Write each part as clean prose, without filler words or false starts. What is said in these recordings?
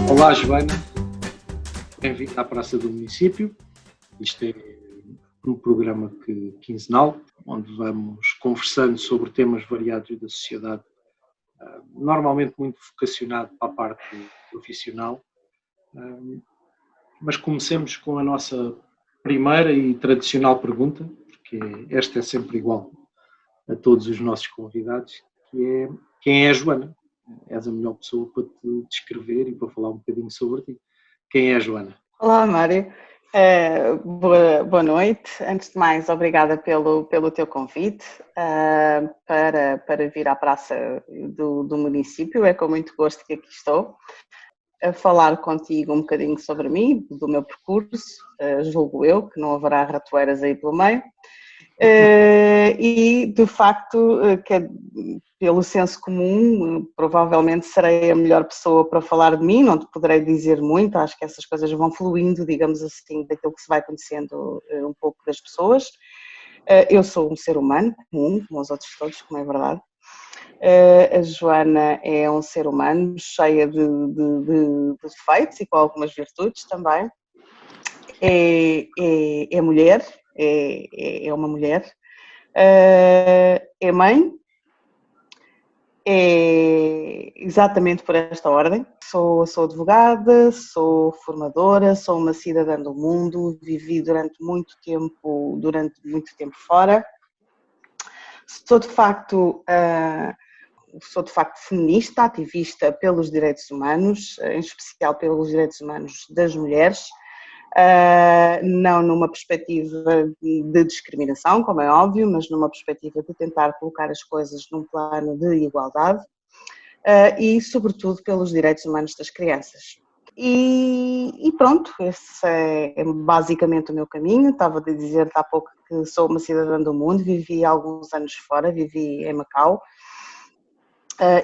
Olá, Joana, bem-vindo à Praça do Município. Isto é um programa quinzenal, onde vamos conversando sobre temas variados da sociedade, normalmente muito vocacionado para a parte profissional, mas comecemos com a nossa primeira e tradicional pergunta, porque esta é sempre igual a todos os nossos convidados, que é: quem é a Joana? És a melhor pessoa para te descrever e para falar um bocadinho sobre ti. Quem é a Joana? Olá, Mário. Boa noite. Antes de mais, obrigada pelo teu convite para vir à Praça do Município. É com muito gosto que aqui estou a falar contigo um bocadinho sobre mim, do meu percurso. Julgo eu que não haverá ratoeiras aí pelo meio. E, de facto, pelo senso comum, provavelmente serei a melhor pessoa para falar de mim, não te poderei dizer muito, acho que essas coisas vão fluindo, digamos assim, daquilo que se vai conhecendo um pouco das pessoas. Eu sou um ser humano comum, como os outros todos, como é verdade. A Joana é um ser humano cheia de defeitos e com algumas virtudes também. É mulher, é uma mulher, é mãe, é exatamente por esta ordem. Sou advogada, sou formadora, sou uma cidadã do mundo, vivi durante muito tempo fora. Sou de facto feminista, ativista pelos direitos humanos, em especial pelos direitos humanos das mulheres. Não numa perspectiva de discriminação, como é óbvio, mas numa perspectiva de tentar colocar as coisas num plano de igualdade e, sobretudo, pelos direitos humanos das crianças. E pronto, esse é basicamente o meu caminho. Estava a dizer há pouco que sou uma cidadã do mundo, vivi alguns anos fora, vivi em Macau.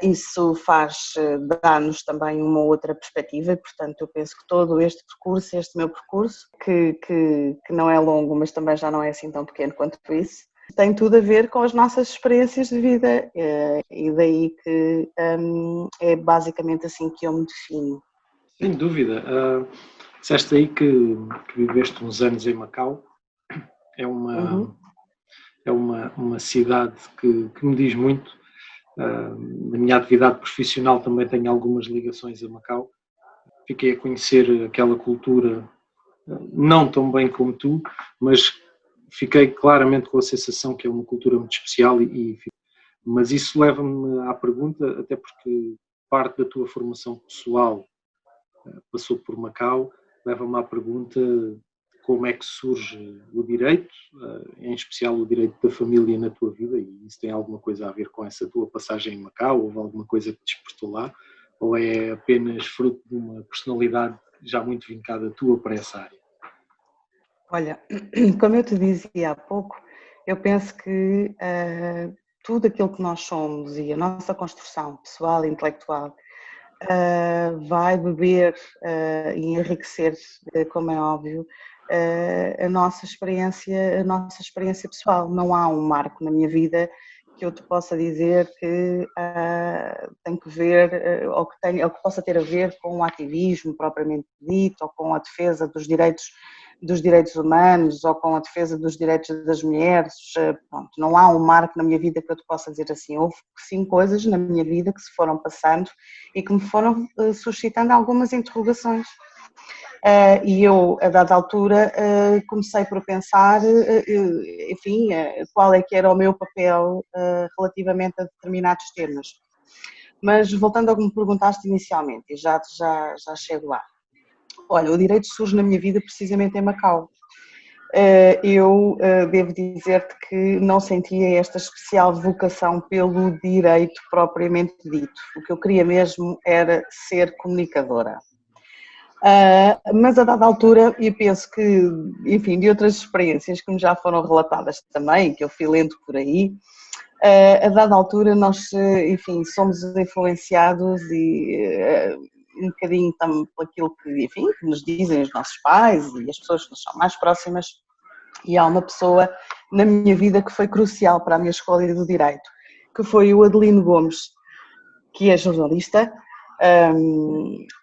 Isso dá-nos também uma outra perspectiva e, portanto, eu penso que todo este meu percurso, que não é longo, mas também já não é assim tão pequeno quanto isso, tem tudo a ver com as nossas experiências de vida e daí que é basicamente assim que eu me defino. Sem dúvida. Disseste aí que viveste uns anos em Macau. É uma cidade que me diz muito. Na minha atividade profissional também tenho algumas ligações a Macau. Fiquei a conhecer aquela cultura não tão bem como tu, mas fiquei claramente com a sensação que é uma cultura muito especial mas isso leva-me à pergunta, até porque parte da tua formação pessoal passou por Macau, leva-me à pergunta: como é que surge o direito, em especial o direito da família na tua vida, e isso tem alguma coisa a ver com essa tua passagem em Macau? Houve alguma coisa que te despertou lá, ou é apenas fruto de uma personalidade já muito vincada tua para essa área? Olha, como eu te dizia há pouco, eu penso que tudo aquilo que nós somos e a nossa construção pessoal e intelectual vai beber e enriquecer, como é óbvio, a nossa experiência pessoal. Não há um marco na minha vida que eu te possa dizer que tem que ver ou que possa ter a ver com o ativismo propriamente dito, ou com a defesa dos direitos humanos, ou com a defesa dos direitos das mulheres. Pronto, não há um marco na minha vida que eu te possa dizer assim. Houve sim coisas na minha vida que se foram passando e que me foram suscitando algumas interrogações. E eu, a dada altura, comecei por pensar, enfim, qual é que era o meu papel relativamente a determinados temas. Mas voltando ao que me perguntaste inicialmente, e já chego lá. Olha, o direito surge na minha vida precisamente em Macau. Eu devo dizer-te que não sentia esta especial vocação pelo direito propriamente dito. O que eu queria mesmo era ser comunicadora. Mas a dada altura, e penso que, enfim, de outras experiências que me já foram relatadas também, que eu fui lendo por aí, a dada altura nós, enfim, somos influenciados e um bocadinho também por aquilo que, enfim, que nos dizem os nossos pais e as pessoas que nos são mais próximas, e há uma pessoa na minha vida que foi crucial para a minha escolha do direito, que foi o Adelino Gomes, que é jornalista,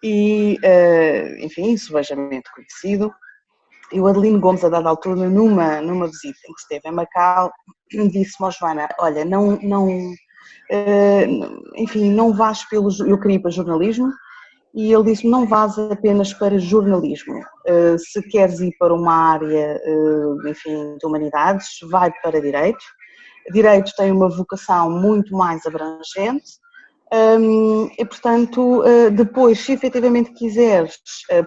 Enfim, subejamente conhecido. E o Adelino Gomes, a dada altura, numa visita em que esteve em Macau, disse-me ao Joana, olha, enfim, não vais pelo... Eu queria ir para jornalismo, e ele disse-me, não vás apenas para jornalismo, se queres ir para uma área, enfim, de humanidades, vai para direito. Direito tem uma vocação muito mais abrangente, e portanto, depois, se efetivamente quiseres,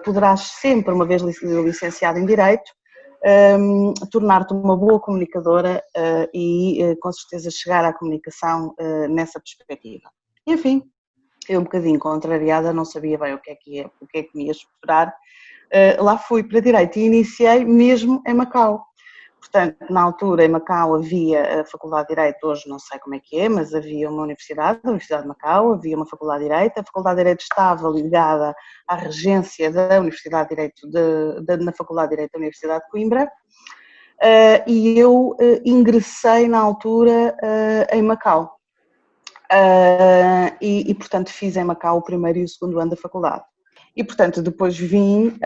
poderás sempre, uma vez licenciado em direito, tornar-te uma boa comunicadora e com certeza chegar à comunicação nessa perspectiva. Enfim, eu um bocadinho contrariada, não sabia bem o que é que me ia esperar. Lá fui para direito e iniciei mesmo em Macau. Portanto, na altura em Macau havia a Faculdade de Direito, hoje não sei como é que é, mas havia uma universidade, a Universidade de Macau, havia uma Faculdade de Direito, a Faculdade de Direito estava ligada à regência da Universidade de Direito, na Faculdade de Direito da Universidade de Coimbra, e eu ingressei na altura em Macau. Portanto, fiz em Macau o primeiro e o segundo ano da faculdade. E, portanto, depois vim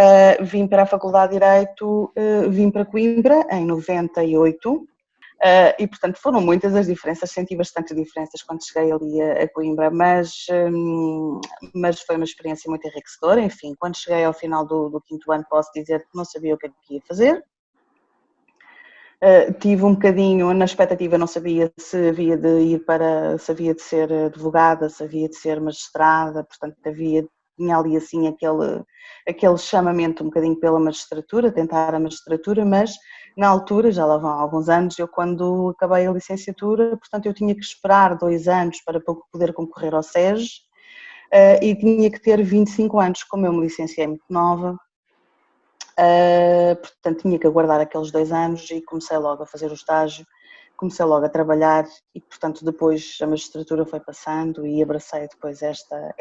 para a Faculdade de Direito, vim para Coimbra em 98, e, portanto, foram muitas as diferenças, senti bastante diferenças quando cheguei ali a Coimbra, mas foi uma experiência muito enriquecedora. Enfim, quando cheguei ao final do quinto ano, posso dizer que não sabia o que é que ia fazer. Tive um bocadinho na expectativa, não sabia se havia de ser advogada, se havia de ser magistrada, portanto tinha ali assim aquele chamamento um bocadinho pela magistratura, tentar a magistratura, mas na altura, já lá vão alguns anos, eu quando acabei a licenciatura, portanto eu tinha que esperar 2 anos para poder concorrer ao SES, e tinha que ter 25 anos, como eu me licenciei muito nova. Portanto tinha que aguardar aqueles 2 anos e comecei logo a fazer o estágio, comecei logo a trabalhar e, portanto, depois a magistratura foi passando e abracei depois esta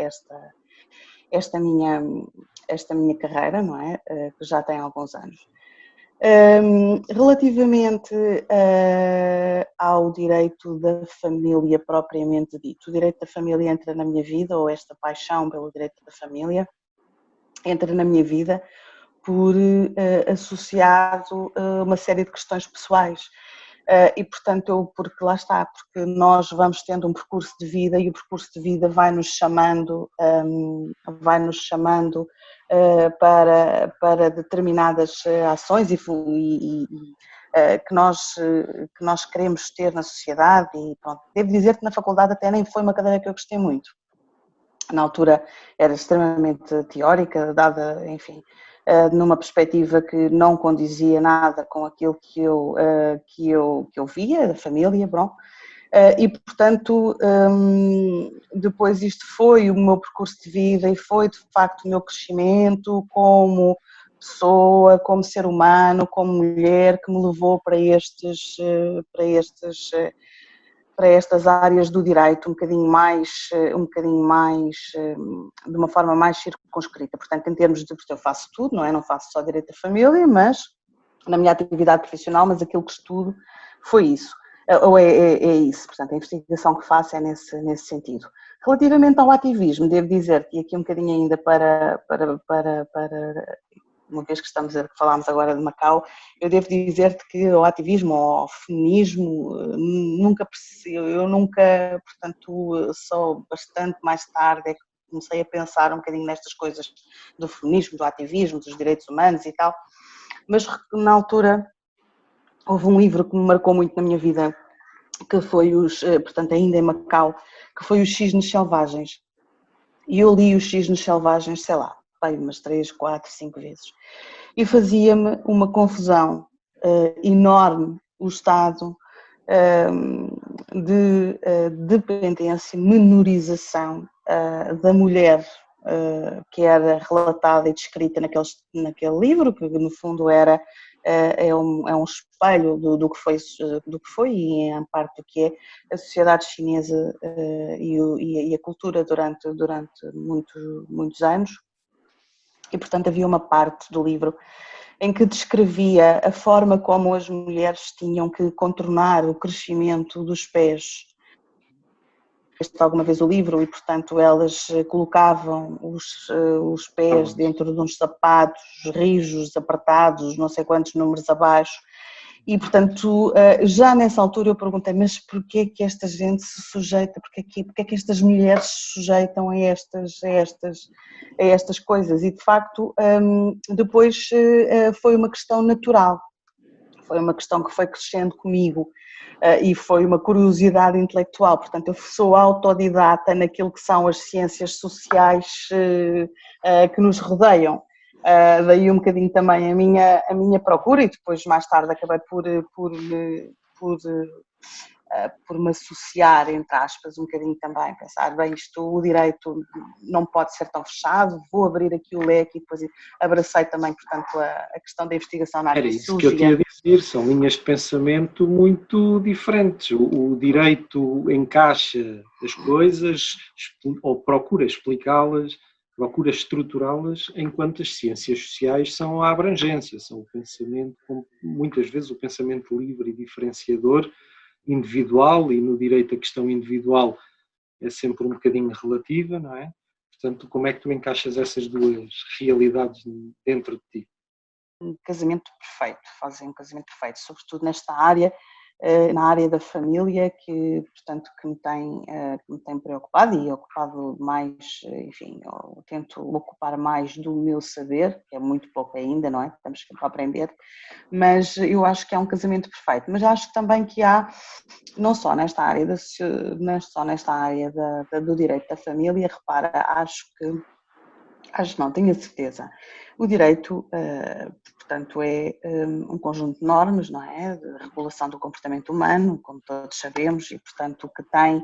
minha carreira, não é? Que já tem alguns anos. Relativamente ao direito da família propriamente dito, o direito da família entra na minha vida, ou esta paixão pelo direito da família entra na minha vida por associado a uma série de questões pessoais. E, portanto, porque lá está, porque nós vamos tendo um percurso de vida e o percurso de vida vai-nos chamando para determinadas ações que nós queremos ter na sociedade. E pronto, devo dizer que na faculdade até nem foi uma cadeira que eu gostei muito. Na altura era extremamente teórica, dada, enfim, numa perspectiva que não condizia nada com aquilo que eu via da família, bom. E, portanto, depois isto foi o meu percurso de vida e foi, de facto, o meu crescimento como pessoa, como ser humano, como mulher, que me levou para estas áreas do direito um bocadinho mais, de uma forma mais circunscrita. Portanto, em termos de, porque eu faço tudo, não é? Não faço só direito da família, mas na minha atividade profissional, mas aquilo que estudo foi isso, ou é isso. Portanto, a investigação que faço é nesse sentido. Relativamente ao ativismo, devo dizer que aqui um bocadinho ainda para uma vez que falámos agora de Macau, eu devo dizer-te que o ativismo ou o feminismo eu nunca, portanto, só bastante mais tarde é que comecei a pensar um bocadinho nestas coisas do feminismo, do ativismo, dos direitos humanos e tal, mas na altura houve um livro que me marcou muito na minha vida, que foi portanto, ainda em Macau, que foi Os Cisnes Selvagens. E eu li Os Cisnes Selvagens, sei lá, umas 3, 4, 5 vezes. E fazia-me uma confusão enorme o estado de dependência, menorização da mulher que era relatada e descrita naquele livro, que no fundo é um espelho do que foi e em parte do que é a sociedade chinesa e a cultura durante muitos anos. E, portanto, havia uma parte do livro em que descrevia a forma como as mulheres tinham que contornar o crescimento dos pés alguma vez o livro e, portanto, elas colocavam os pés dentro de uns sapatos rijos, apertados, não sei quantos números abaixo. E, portanto, já nessa altura eu perguntei, mas porquê que esta gente se sujeita, porquê que estas mulheres se sujeitam a estas coisas? E, de facto, depois foi uma questão natural, foi uma questão que foi crescendo comigo e foi uma curiosidade intelectual. Portanto, eu sou autodidata naquilo que são as ciências sociais que nos rodeiam. Daí um bocadinho também a minha procura e depois mais tarde acabei por me associar, entre aspas, um bocadinho também, pensar, bem, o direito não pode ser tão fechado, vou abrir aqui o leque e depois abracei também, portanto, a questão da investigação na área da sociologia. Era isso que eu tinha a dizer, são linhas de pensamento muito diferentes. O direito encaixa as coisas ou procura explicá-las, procura estruturá-las, enquanto as ciências sociais são a abrangência, são o pensamento, muitas vezes o pensamento livre e diferenciador, individual, e no direito a questão individual é sempre um bocadinho relativa, não é? Portanto, como é que tu encaixas essas duas realidades dentro de ti? Um casamento perfeito, fazem um casamento perfeito, sobretudo na área da família, que, portanto, que me tem preocupado e ocupado mais, enfim, eu tento ocupar mais do meu saber, que é muito pouco ainda, não é? Estamos sempre a aprender, mas eu acho que é um casamento perfeito, mas acho também que há, não só nesta área, do direito da família, repara, acho não, tenho a certeza. O direito, portanto, é um conjunto de normas, não é? De regulação do comportamento humano, como todos sabemos, e, portanto, que tem,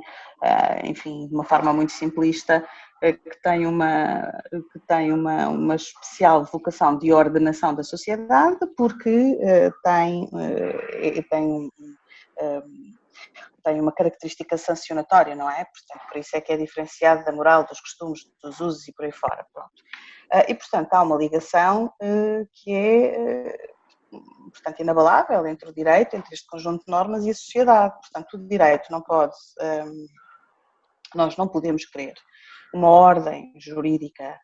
enfim, de uma forma muito simplista, que tem uma especial vocação de ordenação da sociedade, porque tem uma característica sancionatória, não é? Portanto, por isso é que é diferenciado da moral, dos costumes, dos usos e por aí fora. Pronto. E, portanto, há uma ligação que é, portanto, inabalável entre o direito, entre este conjunto de normas e a sociedade. Portanto, o direito não pode, nós não podemos querer uma ordem jurídica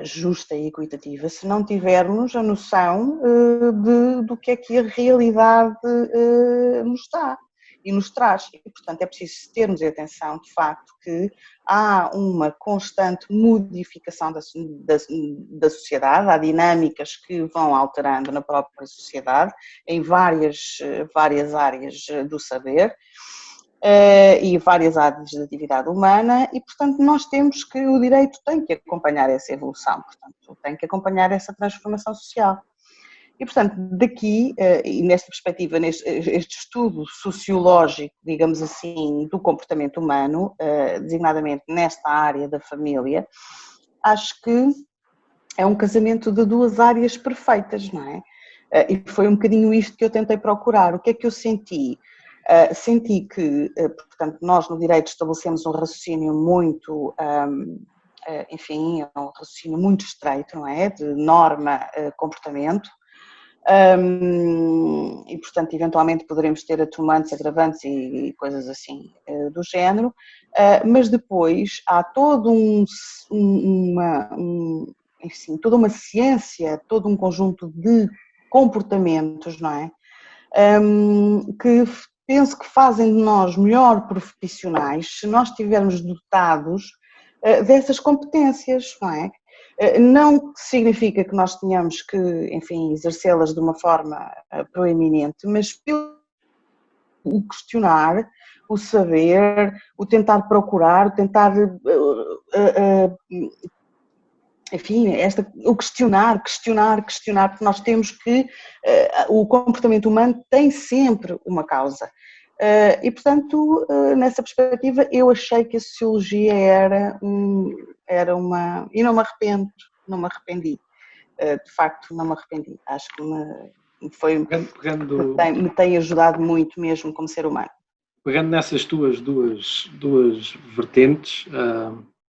justa e equitativa se não tivermos a noção do que é que a realidade nos dá e nos traz. E, portanto, é preciso termos atenção, de facto, que há uma constante modificação da sociedade, há dinâmicas que vão alterando na própria sociedade, em várias áreas do saber, e várias áreas de atividade humana e, portanto, nós temos que, o direito tem que acompanhar essa evolução, portanto, tem que acompanhar essa transformação social. E, portanto, daqui, e nesta perspectiva, este estudo sociológico, digamos assim, do comportamento humano, designadamente nesta área da família, acho que é um casamento de duas áreas perfeitas, não é? E foi um bocadinho isto que eu tentei procurar. O que é que eu senti? Senti que, portanto, nós no direito estabelecemos um raciocínio muito, enfim, um raciocínio muito estreito, não é? De norma, comportamento. E, portanto, eventualmente poderemos ter atenuantes, agravantes e coisas assim do género, mas depois há todo enfim, toda uma ciência, todo um conjunto de comportamentos, não é? Que penso que fazem de nós melhor profissionais se nós estivermos dotados dessas competências, não é? Não significa que nós tenhamos que, enfim, exercê-las de uma forma proeminente, mas o questionar, o saber, o tentar procurar, o tentar, enfim, o questionar, porque nós temos que, o comportamento humano tem sempre uma causa. E, portanto, nessa perspectiva, eu achei que a sociologia era uma. E não me arrependi. De facto, não me arrependi. Acho que me tem ajudado muito mesmo como ser humano. Pegando nessas tuas duas vertentes,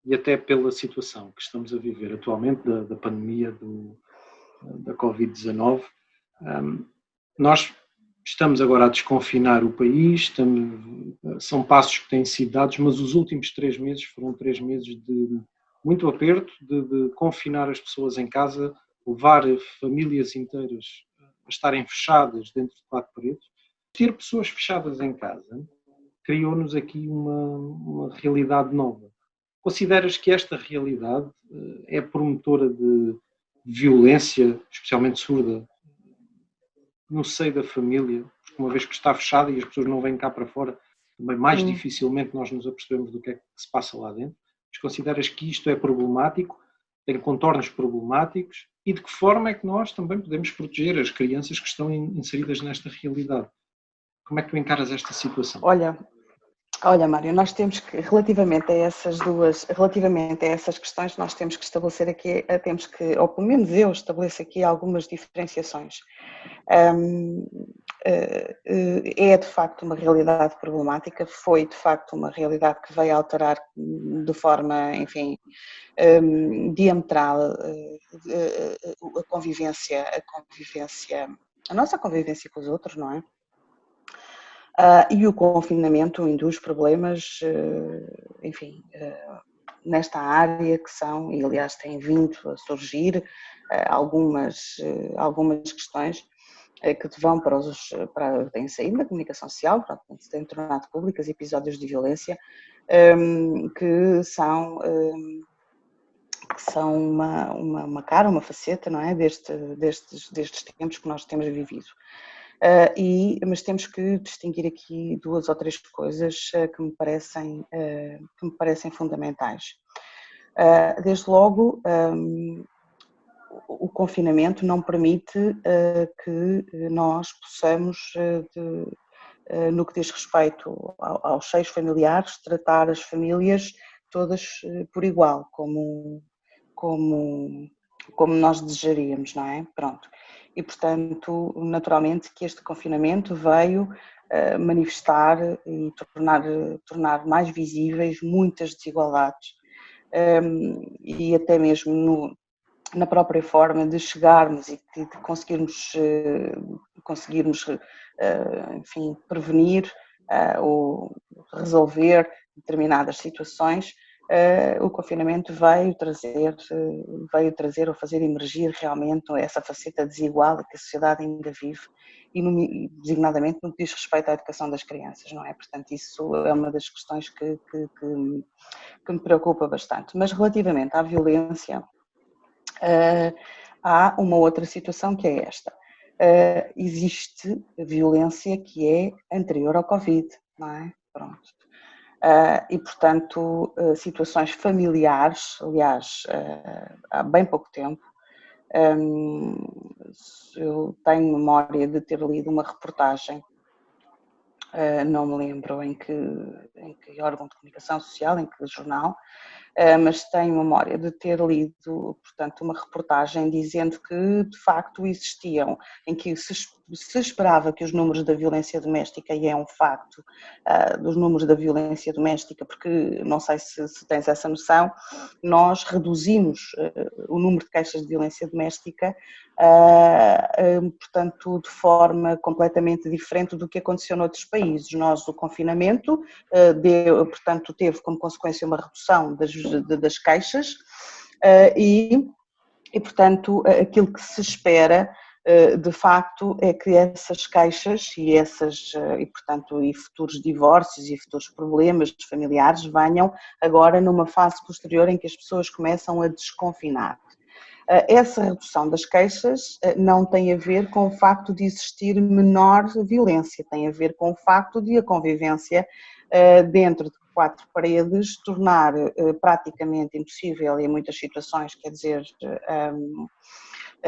e até pela situação que estamos a viver atualmente, da pandemia da Covid-19, nós Estamos agora a desconfinar o país, são passos que têm sido dados, mas os últimos 3 meses foram 3 meses de muito aperto, de confinar as pessoas em casa, levar famílias inteiras a estarem fechadas dentro de 4 paredes. Ter pessoas fechadas em casa criou-nos aqui uma realidade nova. Consideras que esta realidade é promotora de violência, especialmente surda, no seio da família, porque uma vez que está fechada e as pessoas não vêm cá para fora, também mais dificilmente nós nos apercebemos do que é que se passa lá dentro. Mas consideras que isto é problemático, tem contornos problemáticos, e de que forma é que nós também podemos proteger as crianças que estão inseridas nesta realidade? Como é que tu encaras esta situação? Olha, Mário, nós temos que, relativamente a essas questões, nós temos que estabelecer aqui, ou pelo menos eu estabeleço aqui algumas diferenciações. É de facto uma realidade problemática, foi de facto uma realidade que veio alterar de forma, enfim, diametral a nossa convivência com os outros, não é? E o confinamento induz problemas, enfim, nesta área que são, e aliás têm vindo a surgir algumas questões que vão têm saído na comunicação social, têm tornado públicas episódios de violência que são uma cara, uma faceta, não é, destes tempos que nós temos vivido. Mas temos que distinguir aqui 2 ou 3 coisas que me parecem fundamentais. Desde logo, o confinamento não permite que nós possamos, no que diz respeito aos seios familiares, tratar as famílias todas por igual, como nós desejaríamos, não é? Pronto. E, portanto, naturalmente que este confinamento veio manifestar e tornar mais visíveis muitas desigualdades e até mesmo na própria forma de chegarmos e de conseguirmos enfim, prevenir ou resolver determinadas situações. O confinamento veio trazer ou fazer emergir realmente essa faceta desigual que a sociedade ainda vive e designadamente no que diz respeito à educação das crianças, não é? Portanto, isso é uma das questões que me preocupa bastante. Mas relativamente à violência, há uma outra situação que é esta. Existe violência que é anterior ao Covid, não é? Pronto. E, portanto, situações familiares, aliás, há bem pouco tempo, eu tenho memória de ter lido uma reportagem, não me lembro em que órgão de comunicação social, em que jornal, mas tenho memória de ter lido, portanto, uma reportagem dizendo que, de facto, existiam, em que se esperava que os números da violência doméstica, e é um facto, dos números da violência doméstica, porque não sei se tens essa noção, nós reduzimos o número de queixas de violência doméstica, portanto, de forma completamente diferente do que aconteceu noutros países. Nós, o confinamento, portanto, teve como consequência uma redução das queixas e, portanto, aquilo que se espera de facto é que essas queixas portanto, futuros divórcios e futuros problemas familiares venham agora numa fase posterior em que as pessoas começam a desconfinar. Essa redução das queixas não tem a ver com o facto de existir menor violência, tem a ver com o facto de a convivência dentro de 4 paredes tornar praticamente impossível, e em muitas situações, quer dizer,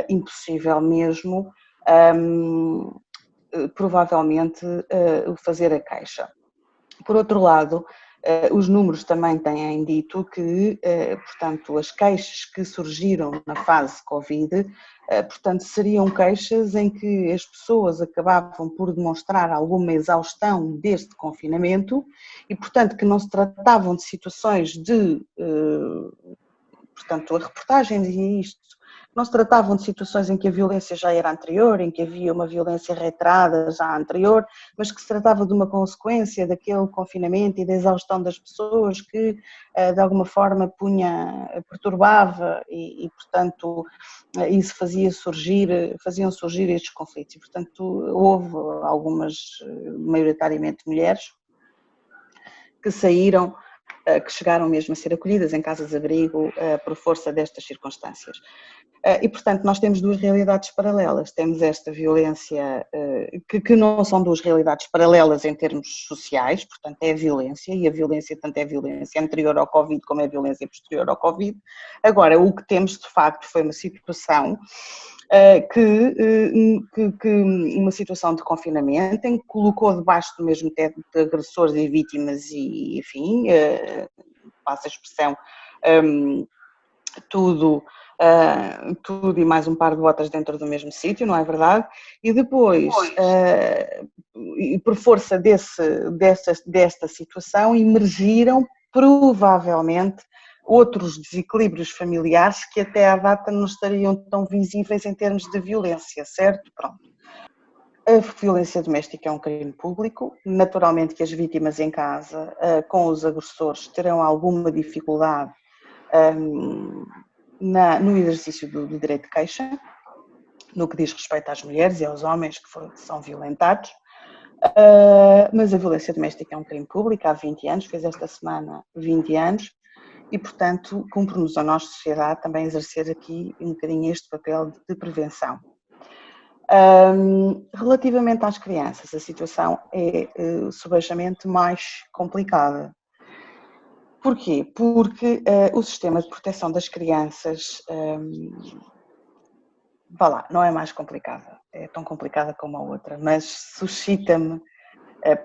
impossível mesmo, provavelmente fazer a queixa. Por outro lado, os números também têm dito que, portanto, as queixas que surgiram na fase Covid, portanto, seriam queixas em que as pessoas acabavam por demonstrar alguma exaustão deste confinamento e, portanto, que não se tratavam de situações portanto, a reportagem dizia isto, não se tratavam de situações em que a violência já era anterior, em que havia uma violência reiterada já anterior, mas que se tratava de uma consequência daquele confinamento e da exaustão das pessoas que de alguma forma perturbava e portanto isso faziam surgir estes conflitos e portanto houve algumas, maioritariamente mulheres, que saíram, que chegaram mesmo a ser acolhidas em casas de abrigo por força destas circunstâncias. E, portanto, nós temos duas realidades paralelas. Temos esta violência, que não são duas realidades paralelas em termos sociais, portanto, é a violência, e a violência tanto é a violência anterior ao Covid como é a violência posterior ao Covid. Agora, o que temos, de facto, foi uma situação uma situação de confinamento em que colocou debaixo do mesmo teto de agressores e vítimas e, enfim, passa a expressão, tudo e mais um par de botas dentro do mesmo sítio, não é verdade? E depois, e por força desta situação, emergiram provavelmente outros desequilíbrios familiares que até à data não estariam tão visíveis em termos de violência, certo? Pronto. A violência doméstica é um crime público, naturalmente que as vítimas em casa, com os agressores, terão alguma dificuldade no exercício do direito de queixa, no que diz respeito às mulheres e aos homens que são violentados, mas a violência doméstica é um crime público há 20 anos, fez esta semana 20 anos, e portanto cumpre-nos a nós, sociedade, também exercer aqui um bocadinho este papel de prevenção. Relativamente às crianças, a situação é subejamente mais complicada. Porquê? Porque o sistema de proteção das crianças, vá lá, não é mais complicada, é tão complicada como a outra, mas suscita-me,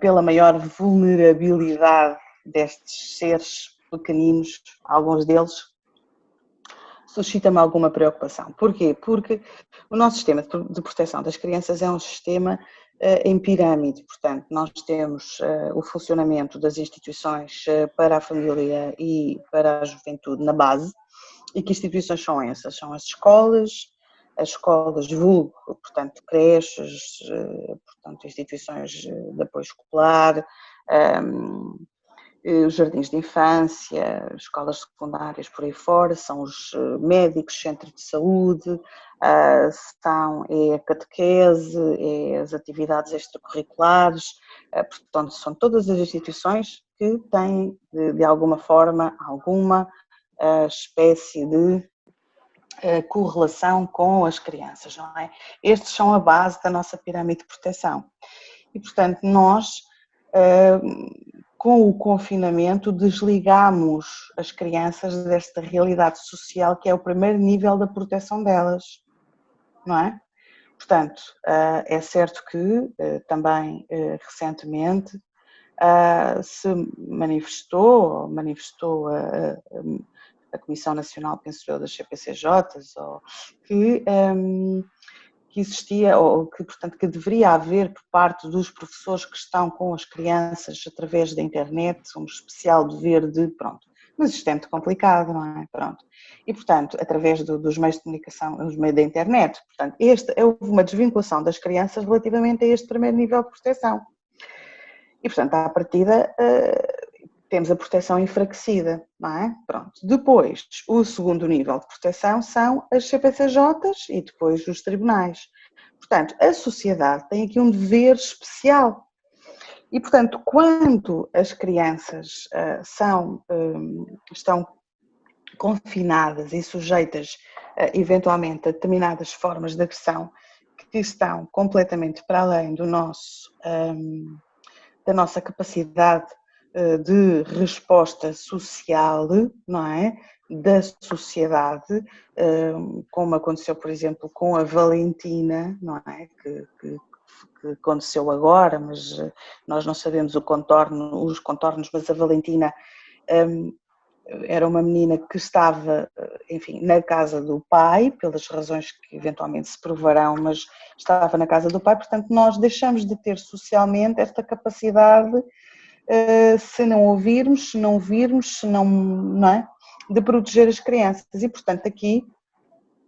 pela maior vulnerabilidade destes seres pequeninos, alguns deles, suscita-me alguma preocupação. Porquê? Porque o nosso sistema de proteção das crianças é um sistema em pirâmide, portanto, nós temos o funcionamento das instituições para a família e para a juventude na base. E que instituições são essas? São as escolas vulgo, portanto, creches, portanto, instituições de apoio escolar, os jardins de infância, escolas secundárias por aí fora, são os médicos, centros de saúde, é a catequese, é as atividades extracurriculares, portanto são todas as instituições que têm de alguma forma, alguma espécie de correlação com as crianças, não é? Estes são a base da nossa pirâmide de proteção. E portanto nós com o confinamento desligamos as crianças desta realidade social que é o primeiro nível da proteção delas, não é? Portanto, é certo que também recentemente se manifestou a Comissão Nacional, penso eu, das CPCJs, que existia, ou que, portanto, que deveria haver por parte dos professores que estão com as crianças através da internet, um especial dever de, pronto, mas isto é muito complicado, não é? Pronto. E, portanto, através dos meios de comunicação, os meios da internet, portanto, houve uma desvinculação das crianças relativamente a este primeiro nível de proteção. E, portanto, à partida, temos a proteção enfraquecida, não é? Pronto. Depois, o segundo nível de proteção são as CPCJs e depois os tribunais. Portanto, a sociedade tem aqui um dever especial. E, portanto, quando as crianças estão confinadas e sujeitas, eventualmente, a determinadas formas de agressão que estão completamente para além da nossa capacidade de resposta social, não é? Da sociedade, como aconteceu, por exemplo, com a Valentina, não é? Que aconteceu agora, mas nós não sabemos os contornos, mas a Valentina era uma menina que estava, enfim, na casa do pai, pelas razões que eventualmente se provarão, mas estava na casa do pai, portanto nós deixamos de ter socialmente esta capacidade, se não ouvirmos, se não virmos, não é? De proteger as crianças e, portanto, aqui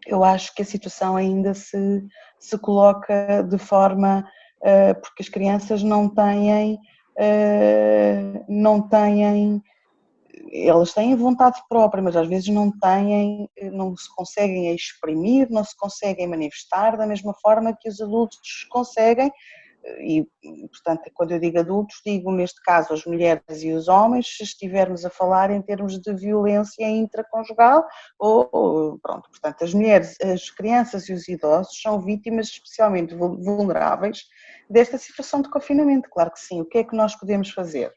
eu acho que a situação ainda se coloca de forma, porque as crianças não têm, elas têm vontade própria, mas às vezes não têm, não se conseguem exprimir, não se conseguem manifestar da mesma forma que os adultos conseguem. E, portanto, quando eu digo adultos, digo neste caso as mulheres e os homens, se estivermos a falar em termos de violência intraconjugal, pronto, portanto, as mulheres, as crianças e os idosos são vítimas especialmente vulneráveis desta situação de confinamento, claro que sim. O que é que nós podemos fazer?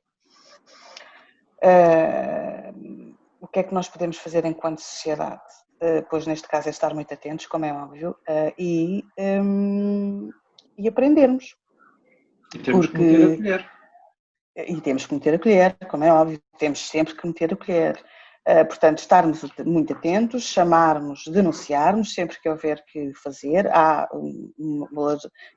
O que é que nós podemos fazer enquanto sociedade? Pois neste caso é estar muito atentos, como é óbvio, e aprendermos. E temos que meter a colher. E temos que meter a colher, como é óbvio, temos sempre que meter a colher. Portanto, estarmos muito atentos, chamarmos, denunciarmos sempre que houver que fazer. Há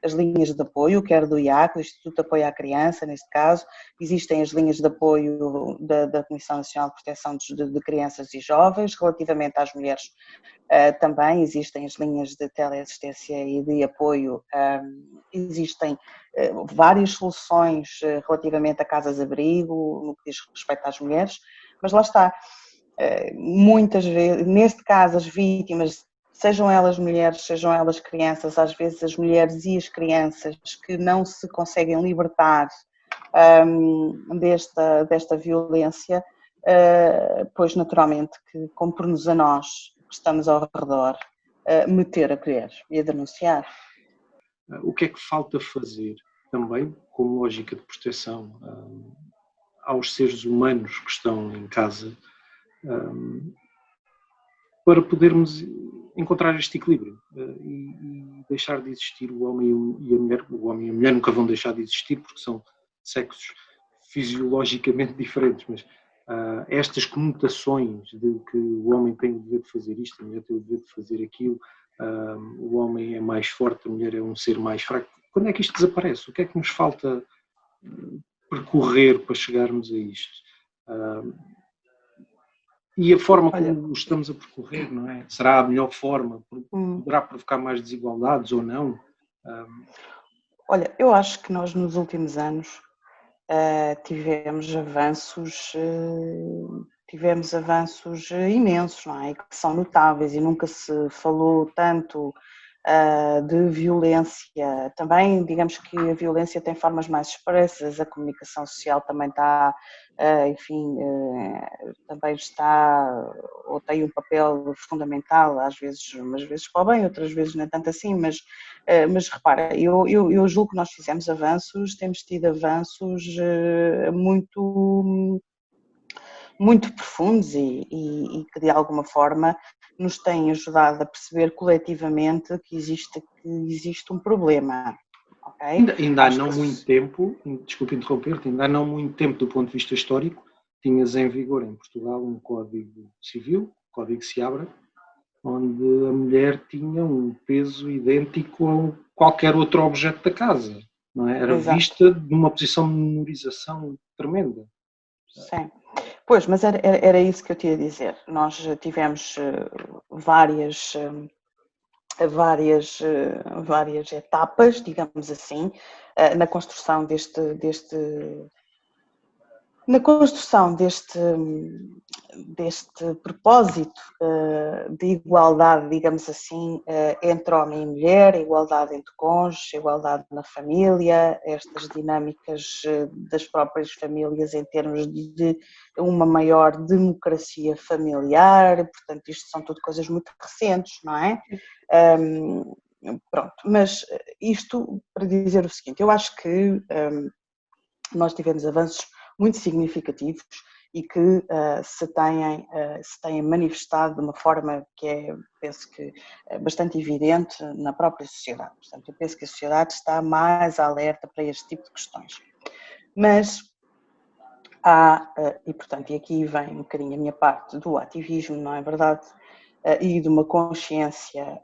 as linhas de apoio, quer do IAC, do Instituto de Apoio à Criança, neste caso, existem as linhas de apoio da Comissão Nacional de Proteção de Crianças e Jovens, relativamente às mulheres também existem as linhas de teleassistência e de apoio, existem várias soluções relativamente a casas-abrigo, no que diz respeito às mulheres, mas lá está. Muitas vezes, neste caso, as vítimas, sejam elas mulheres, sejam elas crianças, às vezes as mulheres e as crianças que não se conseguem libertar desta violência, pois naturalmente que compre-nos a nós, que estamos ao redor, meter a colher e a denunciar. O que é que falta fazer também, como lógica de proteção aos seres humanos que estão em casa, para podermos encontrar este equilíbrio e deixar de existir o homem e a mulher. O homem e a mulher nunca vão deixar de existir porque são sexos fisiologicamente diferentes, mas estas conotações de que o homem tem o dever de fazer isto, a mulher tem o dever de fazer aquilo, o homem é mais forte, a mulher é um ser mais fraco. Quando é que isto desaparece? O que é que nos falta percorrer para chegarmos a isto? E a forma como estamos a percorrer, não é? Será a melhor forma? Poderá provocar mais desigualdades ou não? Olha, eu acho que nós nos últimos anos tivemos avanços imensos, não é? Que são notáveis e nunca se falou tanto de violência. Também, digamos que a violência tem formas mais expressas, a comunicação social também está, enfim, também está, ou tem um papel fundamental, às vezes, umas vezes para o bem, outras vezes não é tanto assim, mas repara, eu julgo que nós fizemos avanços, temos tido avanços muito profundos e que de alguma forma nos têm ajudado a perceber coletivamente que existe um problema. Okay? Ainda há não muito tempo, desculpe interromper-te, ainda há não muito tempo do ponto de vista histórico, tinhas em vigor em Portugal um Código Civil, Código Seabra, onde a mulher tinha um peso idêntico a qualquer outro objeto da casa, não é? Era Exato. Vista de uma posição de menorização tremenda. Sim. Pois, mas era isso que eu te ia dizer. Nós tivemos várias etapas, digamos assim, na construção deste propósito de igualdade, digamos assim, entre homem e mulher, igualdade entre cônjuges, igualdade na família, estas dinâmicas das próprias famílias em termos de uma maior democracia familiar, portanto isto são tudo coisas muito recentes, não é? Pronto, mas isto para dizer o seguinte, eu acho que nós tivemos avanços muito significativos e que se têm manifestado de uma forma que penso que bastante evidente na própria sociedade. Portanto, eu penso que a sociedade está mais alerta para este tipo de questões. Mas e portanto, e aqui vem um bocadinho a minha parte do ativismo, não é verdade? E de uma consciência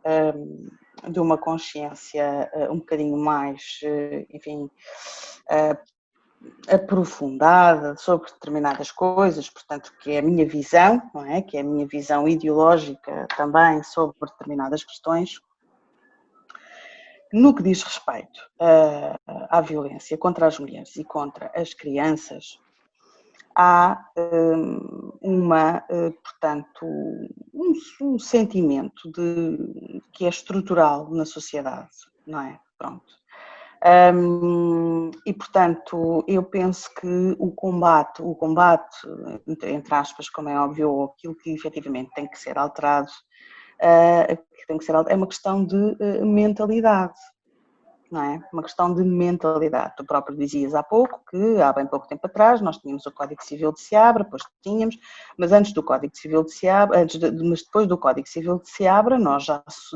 um bocadinho mais, enfim, aprofundada sobre determinadas coisas, portanto, que é a minha visão, não é? Que é a minha visão ideológica também sobre determinadas questões. No que diz respeito à violência contra as mulheres e contra as crianças, há portanto, um sentimento que é estrutural na sociedade, não é? Pronto. E, portanto, eu penso que o combate, entre aspas, como é óbvio, ou aquilo que efetivamente tem que ser alterado, é uma questão de mentalidade. Não é? Uma questão de mentalidade. Tu próprio dizias há pouco que há bem pouco tempo atrás nós tínhamos o Código Civil de Seabra, depois tínhamos, mas antes do Código Civil de Seabra, mas depois do Código Civil de Seabra, nós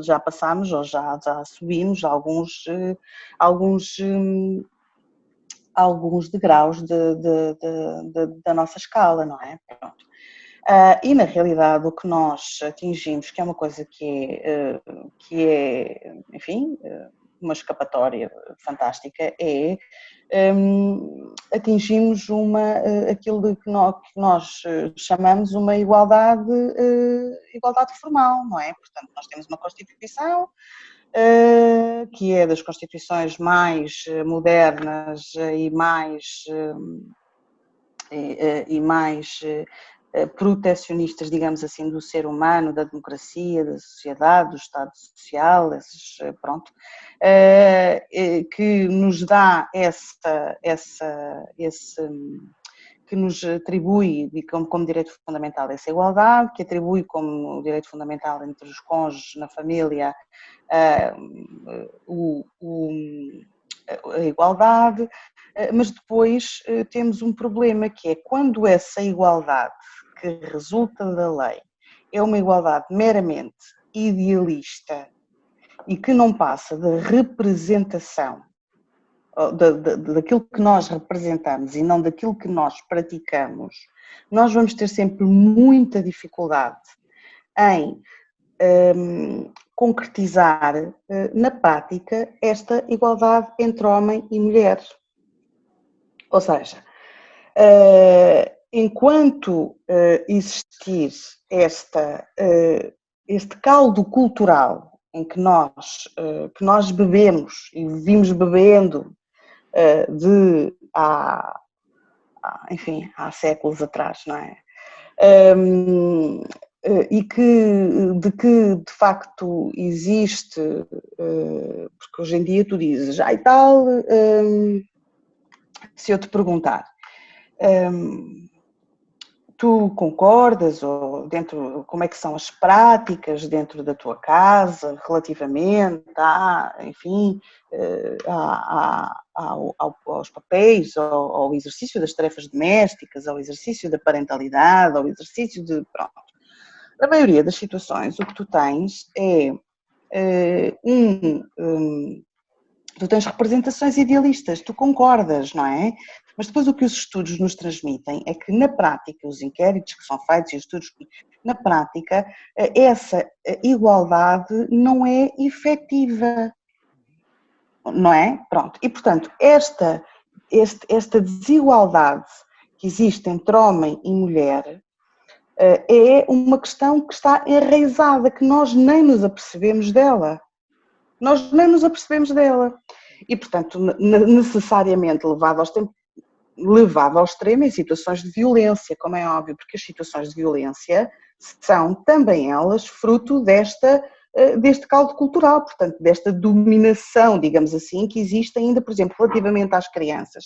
já passámos ou já subimos alguns degraus da nossa escala, não é? Pronto. E na realidade o que nós atingimos, que é uma coisa que é enfim, uma escapatória fantástica, é atingimos aquilo que nós chamamos uma igualdade formal, não é? Portanto, nós temos uma Constituição que é das Constituições mais modernas e mais protecionistas, digamos assim, do ser humano, da democracia, da sociedade, do Estado Social, pronto, que nos dá que nos atribui como direito fundamental essa igualdade, que atribui como direito fundamental entre os cônjuges na família a igualdade, mas depois temos um problema que é quando essa igualdade que resulta da lei é uma igualdade meramente idealista e que não passa da representação daquilo que nós representamos e não daquilo que nós praticamos, nós vamos ter sempre muita dificuldade em concretizar na prática esta igualdade entre homem e mulher. Ou seja, enquanto existir este caldo cultural em que nós bebemos e vimos bebendo enfim, há séculos atrás, não é? E que de facto existe, porque hoje em dia tu dizes, e tal, se eu te perguntar, tu concordas ou como é que são as práticas dentro da tua casa relativamente enfim, aos papéis, ao exercício das tarefas domésticas, ao exercício da parentalidade, ao exercício de... Pronto. Na maioria das situações o que tu tens é tu tens representações idealistas, tu concordas, não é? Mas depois o que os estudos nos transmitem é que na prática, os inquéritos que são feitos e os estudos, na prática, essa igualdade não é efetiva, não é? Pronto, e portanto esta desigualdade que existe entre homem e mulher é uma questão que está enraizada, que nós nem nos apercebemos dela. Nós nem nos apercebemos dela. E, portanto, necessariamente levado ao extremo em situações de violência, como é óbvio, porque as situações de violência são também elas fruto deste caldo cultural, portanto, desta dominação, digamos assim, que existe ainda, por exemplo, relativamente às crianças.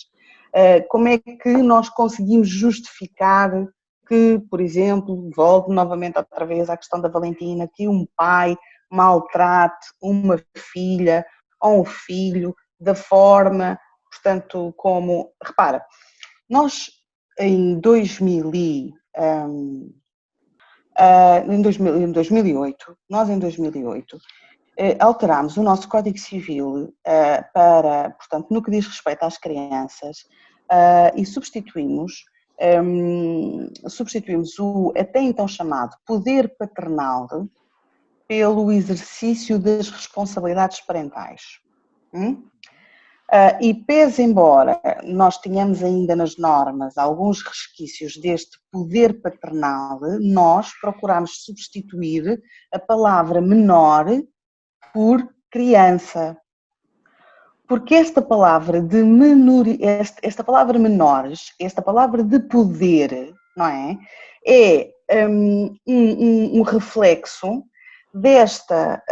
Como é que nós conseguimos justificar que, por exemplo, volto novamente outra vez à questão da Valentina, que um pai maltrate uma filha ou um filho da forma, portanto, como... Repara, nós em 2008, alterámos o nosso Código Civil portanto, no que diz respeito às crianças, e substituímos o até então chamado poder paternal pelo exercício das responsabilidades parentais. E pese embora nós tenhamos ainda nas normas alguns resquícios deste poder paternal, nós procuramos substituir a palavra menor por criança. Porque esta palavra de esta palavra menores, esta palavra de poder, não é? É um reflexo desta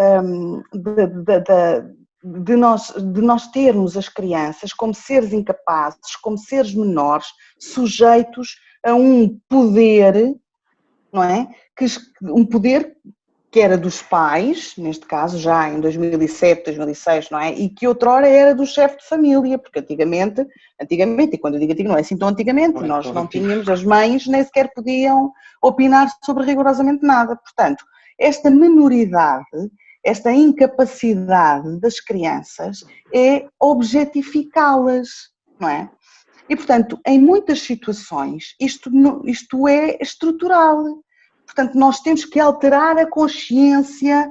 de nós termos as crianças como seres incapazes, como seres menores, sujeitos a um poder, não é? Um poder que era dos pais, neste caso já em 2007, 2006, não é? E que outrora era do chefe de família, porque antigamente, e quando eu digo antigo não é assim tão antigamente, nós não tínhamos, as mães nem sequer podiam opinar sobre rigorosamente nada. Portanto, esta menoridade, esta incapacidade das crianças é objetificá-las, não é? E, portanto, em muitas situações, isto é estrutural. Portanto, nós temos que alterar a consciência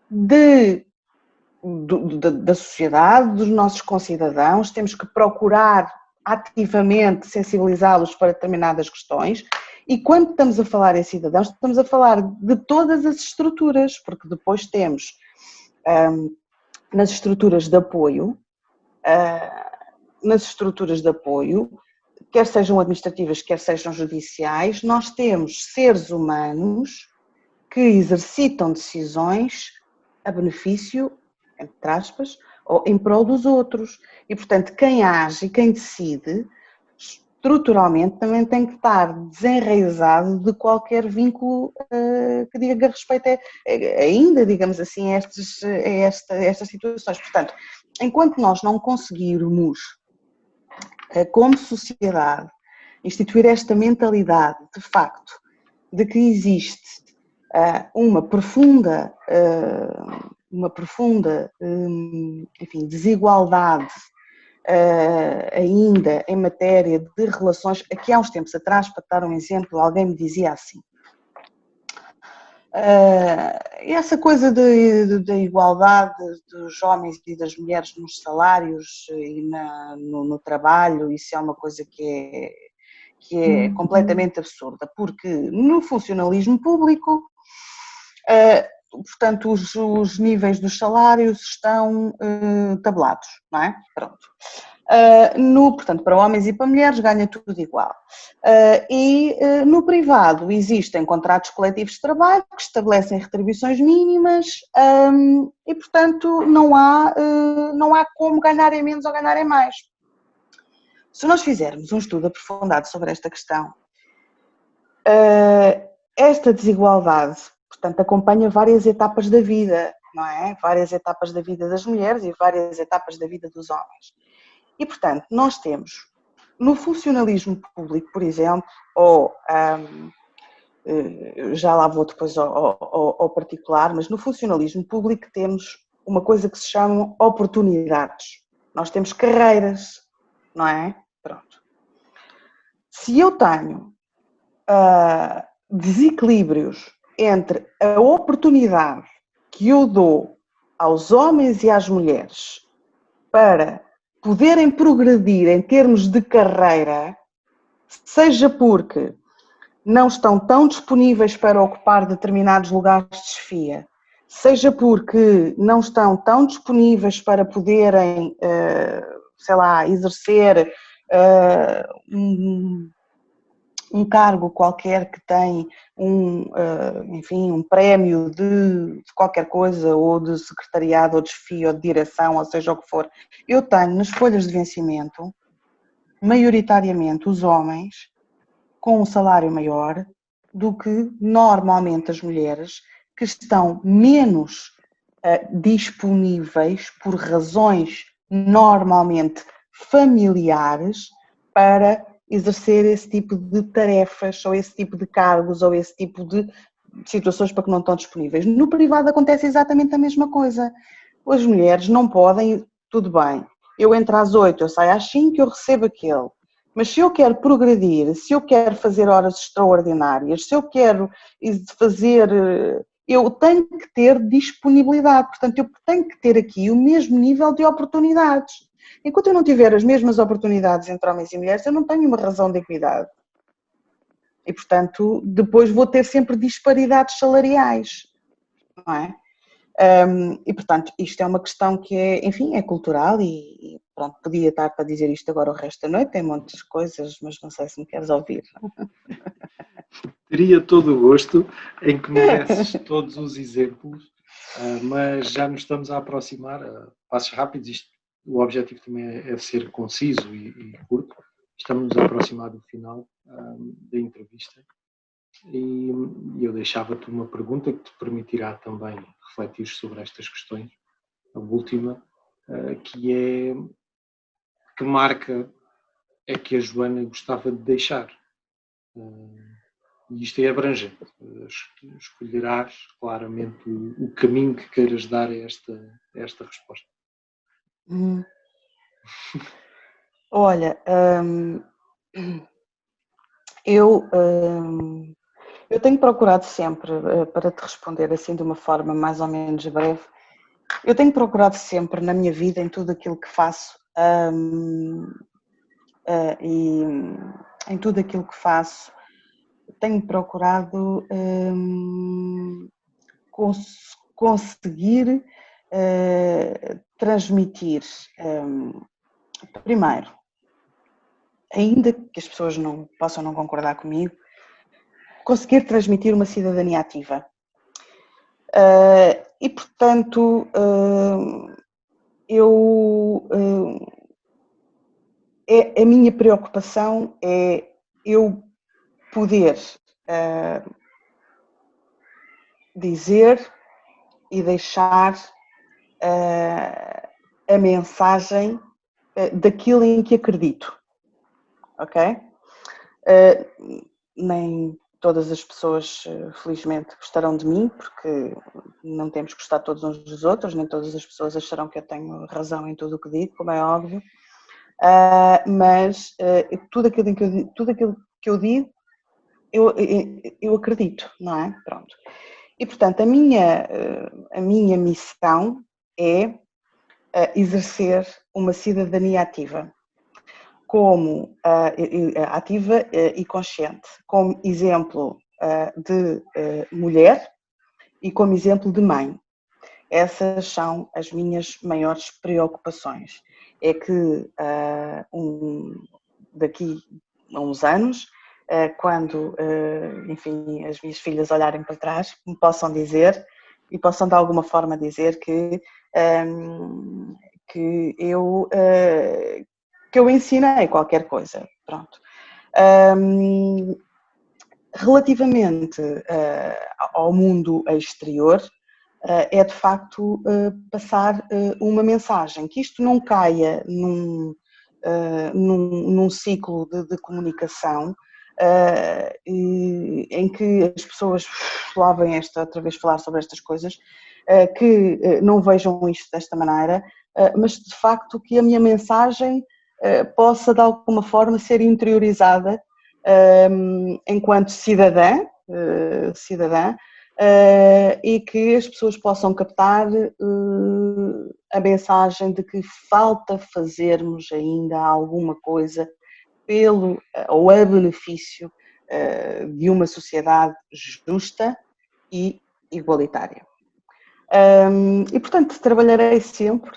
da sociedade, dos nossos concidadãos, temos que procurar ativamente sensibilizá-los para determinadas questões. E quando estamos a falar em cidadãos, estamos a falar de todas as estruturas, porque depois temos nas estruturas de apoio, quer sejam administrativas, quer sejam judiciais, nós temos seres humanos que exercitam decisões a benefício, entre aspas, ou em prol dos outros. E, portanto, quem age e quem decide, estruturalmente, também tem que estar desenraizado de qualquer vínculo que diga respeito ainda, digamos assim, a estas situações. Portanto, enquanto nós não conseguirmos, como sociedade, instituir esta mentalidade, de facto, de que existe uma profunda enfim, desigualdade ainda em matéria de relações. Aqui há uns tempos atrás, para dar um exemplo, alguém me dizia assim, essa coisa da igualdade dos homens e das mulheres nos salários e no trabalho, isso é uma coisa que é completamente absurda, porque no funcionalismo público, portanto, os níveis dos salários estão tabelados, não é? Pronto. Portanto, para homens e para mulheres ganha tudo igual. No privado existem contratos coletivos de trabalho que estabelecem retribuições mínimas e, portanto, não há como ganharem menos ou ganharem mais. Se nós fizermos um estudo aprofundado sobre esta questão, esta desigualdade, portanto, acompanha várias etapas da vida, não é? Várias etapas da vida das mulheres e várias etapas da vida dos homens. E, portanto, nós temos, no funcionalismo público, por exemplo, ou já lá vou depois ao particular, mas no funcionalismo público temos uma coisa que se chama oportunidades. Nós temos carreiras, não é? Pronto. Se eu tenho desequilíbrios entre a oportunidade que eu dou aos homens e às mulheres para poderem progredir em termos de carreira, seja porque não estão tão disponíveis para ocupar determinados lugares de chefia, seja porque não estão tão disponíveis para poderem, sei lá, exercer um cargo qualquer que tem enfim, um prémio de qualquer coisa, ou de secretariado, ou de chefia, ou de direção, ou seja o que for. Eu tenho nas folhas de vencimento, maioritariamente, os homens com um salário maior do que normalmente as mulheres, que estão menos disponíveis por razões normalmente familiares para exercer esse tipo de tarefas, ou esse tipo de cargos, ou esse tipo de situações para que não estão disponíveis. No privado acontece exatamente a mesma coisa. As mulheres não podem, tudo bem, eu entro às 8, eu saio às 5, eu recebo aquele. Mas se eu quero progredir, se eu quero fazer horas extraordinárias, se eu quero fazer, eu tenho que ter disponibilidade. Portanto, eu tenho que ter aqui o mesmo nível de oportunidades. Enquanto eu não tiver as mesmas oportunidades entre homens e mulheres, eu não tenho uma razão de equidade. E, portanto, depois vou ter sempre disparidades salariais, não é? E, portanto, isto é uma questão que é, enfim, é cultural e pronto, podia estar para dizer isto agora o resto da noite, tem muitas coisas, mas não sei se me queres ouvir. Teria todo o gosto em que me desses todos os exemplos, mas já nos estamos a aproximar a passos rápidos. O objetivo também é ser conciso e curto. Estamos a aproximar do final da entrevista e eu deixava-te uma pergunta que te permitirá também refletir sobre estas questões. A última, que é: que marca é que a Joana gostava de deixar? E isto é abrangente. Escolherás claramente o caminho que queiras dar a esta resposta. Olha, eu tenho procurado sempre, para te responder assim de uma forma mais ou menos breve, eu tenho procurado sempre na minha vida, em tudo aquilo que faço, e em tudo aquilo que faço, tenho procurado conseguir transmitir, primeiro, ainda que as pessoas não possam não concordar comigo, conseguir transmitir uma cidadania ativa. E, portanto, a minha preocupação é eu poder dizer e deixar a mensagem daquilo em que acredito, ok? Nem todas as pessoas, felizmente, gostarão de mim, porque não temos que gostar todos uns dos outros, nem todas as pessoas acharão que eu tenho razão em tudo o que digo, como é óbvio, mas tudo aquilo que eu digo, eu acredito, não é? Pronto. E, portanto, a minha missão é exercer uma cidadania ativa, como ativa e consciente, como exemplo de mulher e como exemplo de mãe. Essas são as minhas maiores preocupações. É que daqui a uns anos, quando, enfim, as minhas filhas olharem para trás, me possam dizer e possam de alguma forma dizer que eu ensinei qualquer coisa. Pronto. Relativamente ao mundo exterior, é de facto passar uma mensagem, que isto não caia num ciclo de comunicação em que as pessoas, lá vem outra vez falar sobre estas coisas, que não vejam isto desta maneira, mas de facto que a minha mensagem possa de alguma forma ser interiorizada enquanto cidadã, e que as pessoas possam captar a mensagem de que falta fazermos ainda alguma coisa ou a benefício de uma sociedade justa e igualitária. E, portanto, trabalharei sempre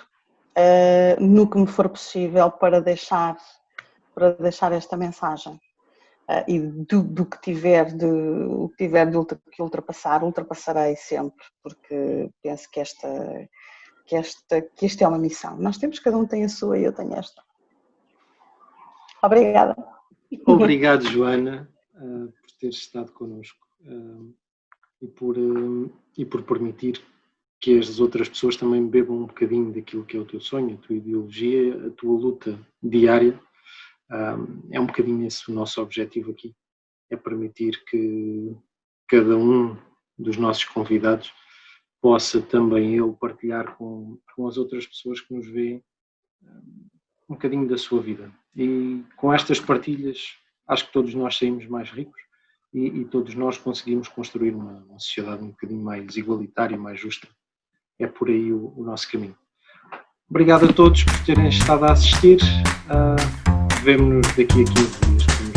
no que me for possível para deixar esta mensagem. E do que tiver que ultrapassar, ultrapassarei sempre, porque penso que esta é uma missão. Nós temos, cada um tem a sua e eu tenho esta. Obrigada. Obrigado, Joana, por teres estado connosco e por permitir que as outras pessoas também bebam um bocadinho daquilo que é o teu sonho, a tua ideologia, a tua luta diária. É um bocadinho esse o nosso objetivo aqui, é permitir que cada um dos nossos convidados possa também ele partilhar com as outras pessoas que nos veem um bocadinho da sua vida. E com estas partilhas, acho que todos nós saímos mais ricos e todos nós conseguimos construir uma sociedade um bocadinho mais igualitária, mais justa. É por aí o nosso caminho. Obrigado a todos por terem estado a assistir. Vemo-nos daqui a 15 dias.